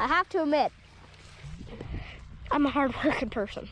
I have to admit, I'm a hard-working person.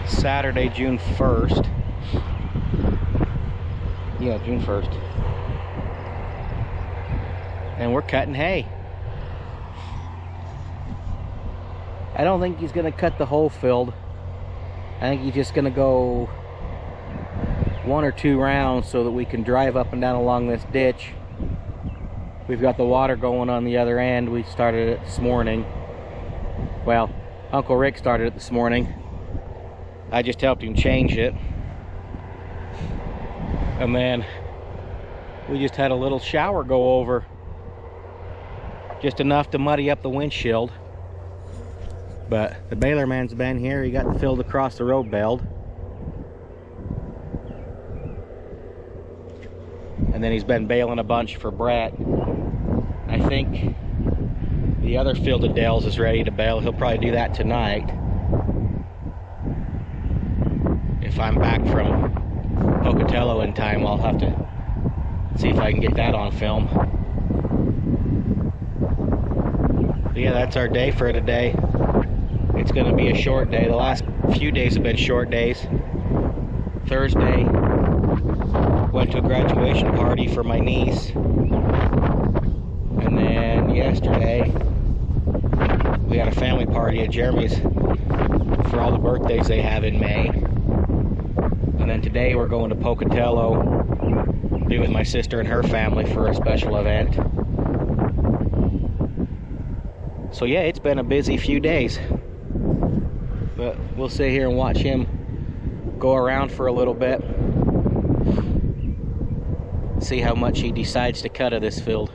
Saturday, June 1st. Yeah, June 1st. And we're cutting hay. I don't think he's going to cut the whole field. I think he's just going to go 1 or 2 rounds so that we can drive up and down along this ditch. We've got the water going on the other end. We started it this morning. Well, Uncle Rick started it this morning. I just helped him change it. And then we just had a little shower go over. Just enough to muddy up the windshield. But the baler man's been here. He got the field across the road baled. And then he's been baling a bunch for Brett. I think the other field of Dale's is ready to bale. He'll probably do that tonight. If I'm back from Pocatello in time, I'll have to see if I can get that on film. But yeah, that's our day for today. It's going to be a short day. The last few days have been short days. Thursday, went to a graduation party for my niece. And then yesterday, we had a family party at Jeremy's for all the birthdays they have in May. And then today we're going to Pocatello, be with my sister and her family for a special event. So yeah, it's been a busy few days. But we'll sit here and watch him go around for a little bit. See how much he decides to cut of this field.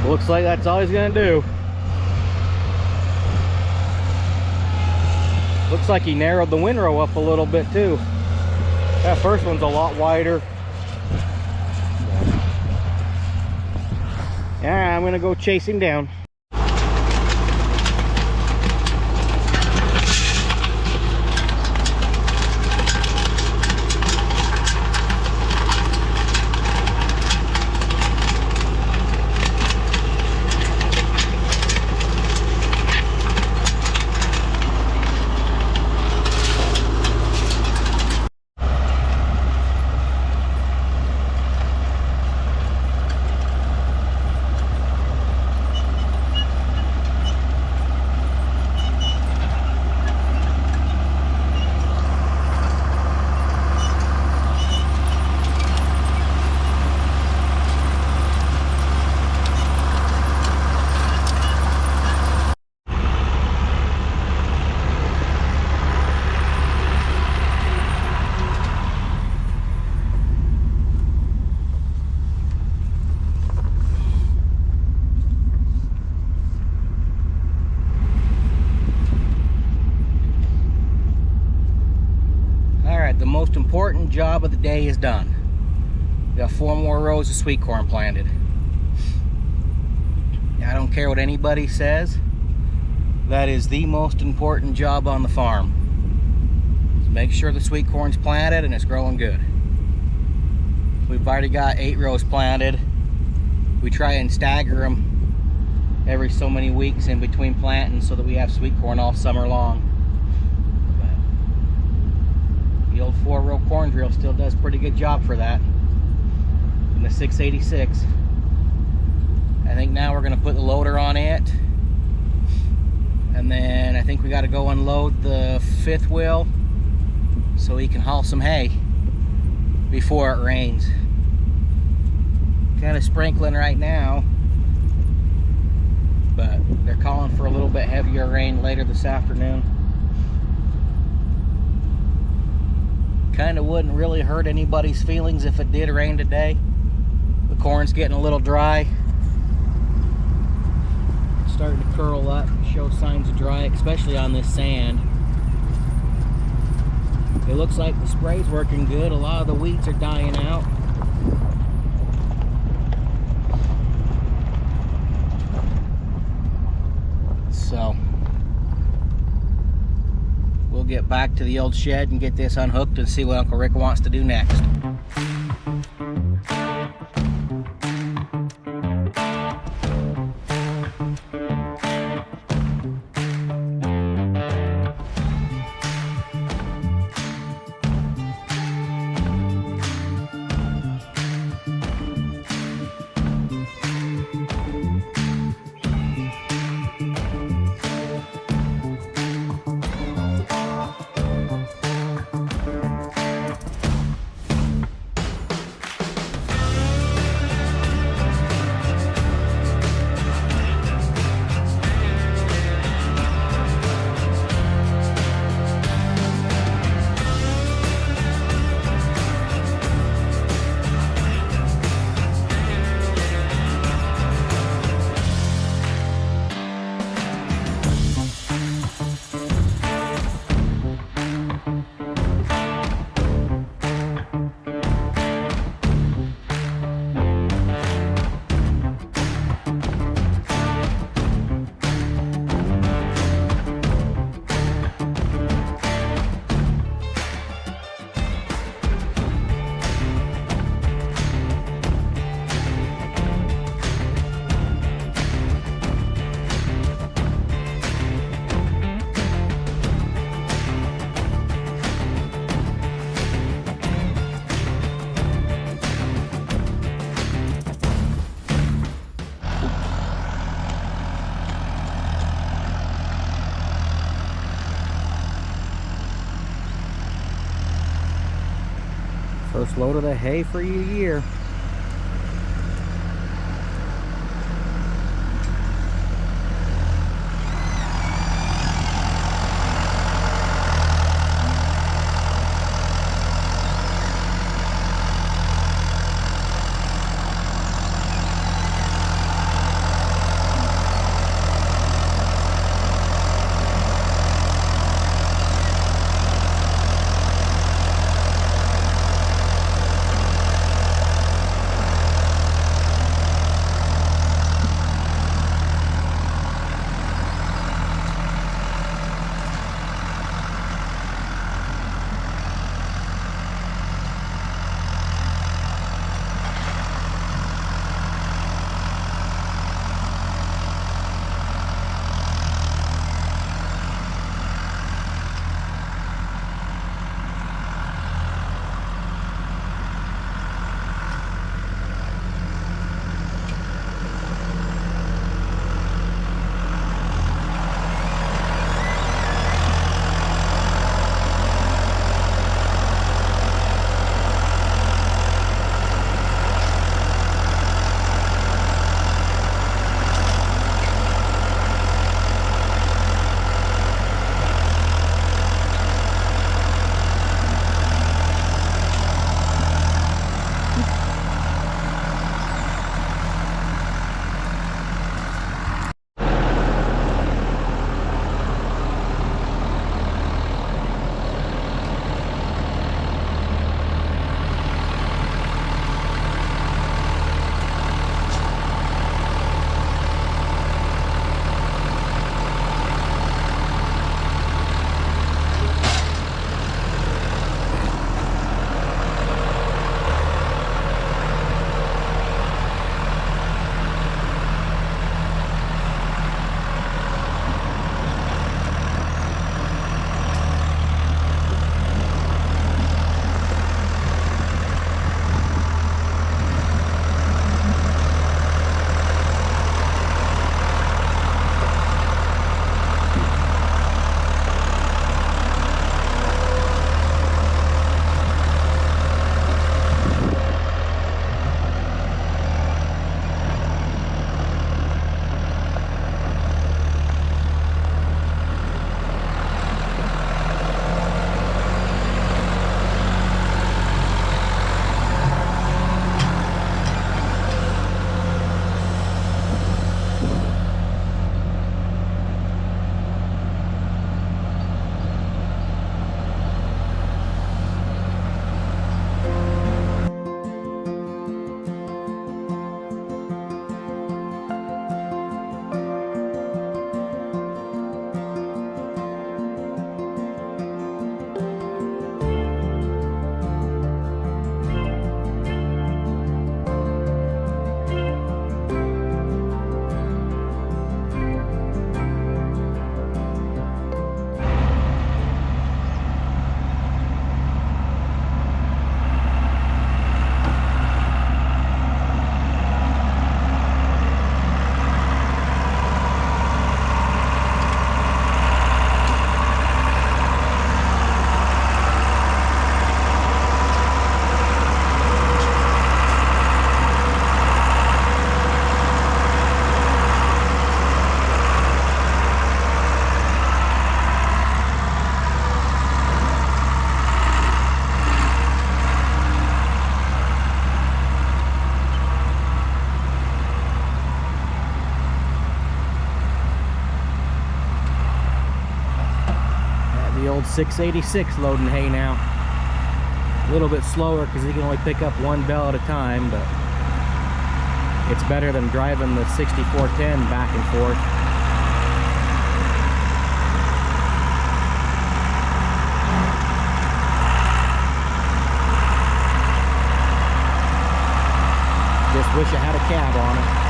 Looks like that's all he's gonna do. Looks like he narrowed the windrow up a little bit too. That first one's a lot wider. Yeah, I'm gonna go chase him down. important job of the day is done. We got 4 more rows of sweet corn planted. I don't care what anybody says. That is the most important job on the farm. So make sure the sweet corn's planted and it's growing good. We've already got 8 rows planted. We try and stagger them every so many weeks in between planting so that we have sweet corn all summer long. But the old 4-row corn drill still does a pretty good job for that. And the 686. I think now we're going to put the loader on it. And then I think we got to go unload the 5th wheel so we can haul some hay before it rains. Kind of sprinkling right now, but they're calling for a little bit heavier rain later this afternoon. Kind of wouldn't really hurt anybody's feelings if it did rain today. The corn's getting a little dry. It's starting to curl up, show signs of dry, especially on this sand. It looks like the spray's working good. A lot of the weeds are dying out. So we'll get back to the old shed and get this unhooked and see what Uncle Rick wants to do next. First load of the hay for your year. old 686 loading hay now. A little bit slower because he can only pick up one bale at a time, but it's better than driving the 6410 back and forth. Just wish I had a cab on it.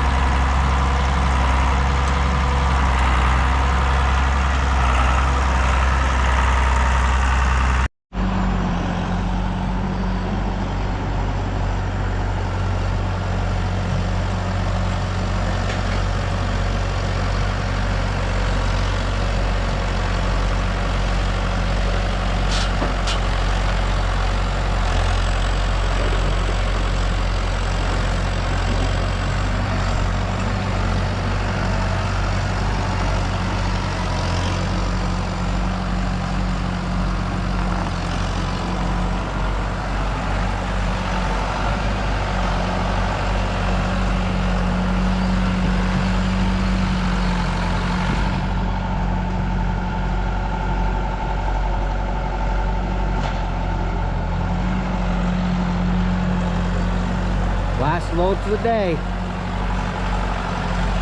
Last load for the day.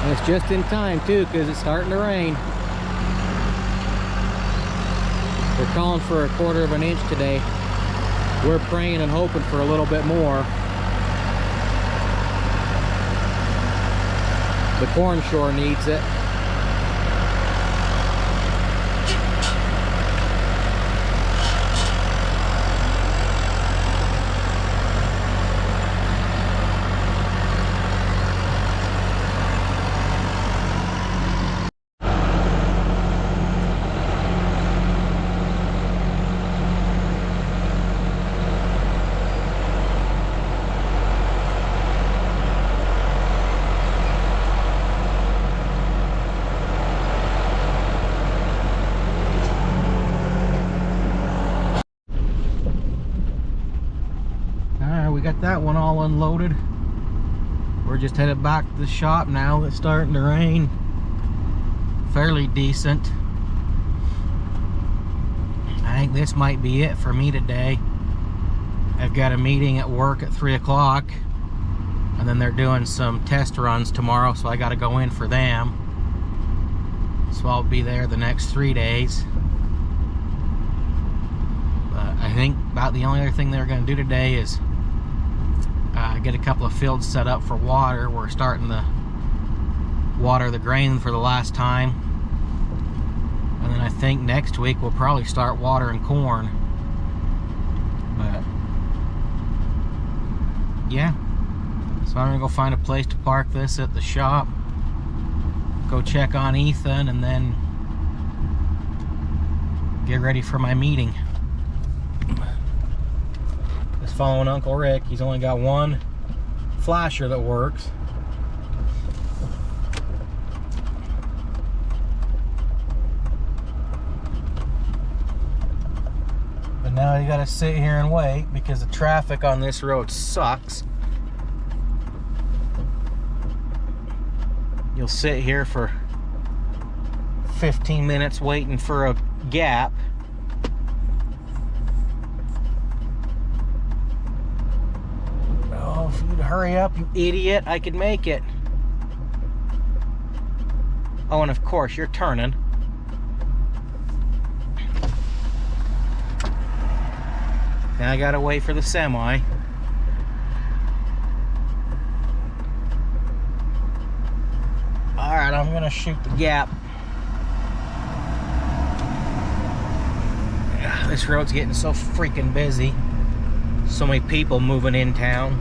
And it's just in time too, because it's starting to rain. They're calling for 1/4 of an inch today. We're praying and hoping for a little bit more. The corn sure needs it. We got that one all unloaded. We're just headed back to the shop now. It's starting to rain fairly decent. I think this might be it for me today. I've got a meeting at work at 3 o'clock, and then they're doing some test runs tomorrow, so I got to go in for them. So I'll be there the next 3 days. But I think about the only other thing they're going to do today is get a couple of fields set up for water. We're starting to water the grain for the last time, and then I think next week we'll probably start watering corn. But yeah, so I'm gonna go find a place to park this at the shop, go check on Ethan, and then get ready for my meeting. Just following Uncle Rick. He's only got one flasher that works. But now you gotta sit here and wait because the traffic on this road sucks. You'll sit here for 15 minutes waiting for a gap. Oh, if you'd hurry up, you idiot, I could make it. Oh, and of course, you're turning. Now I gotta wait for the semi. Alright, I'm gonna shoot the gap. This road's getting so freaking busy. So many people moving in town.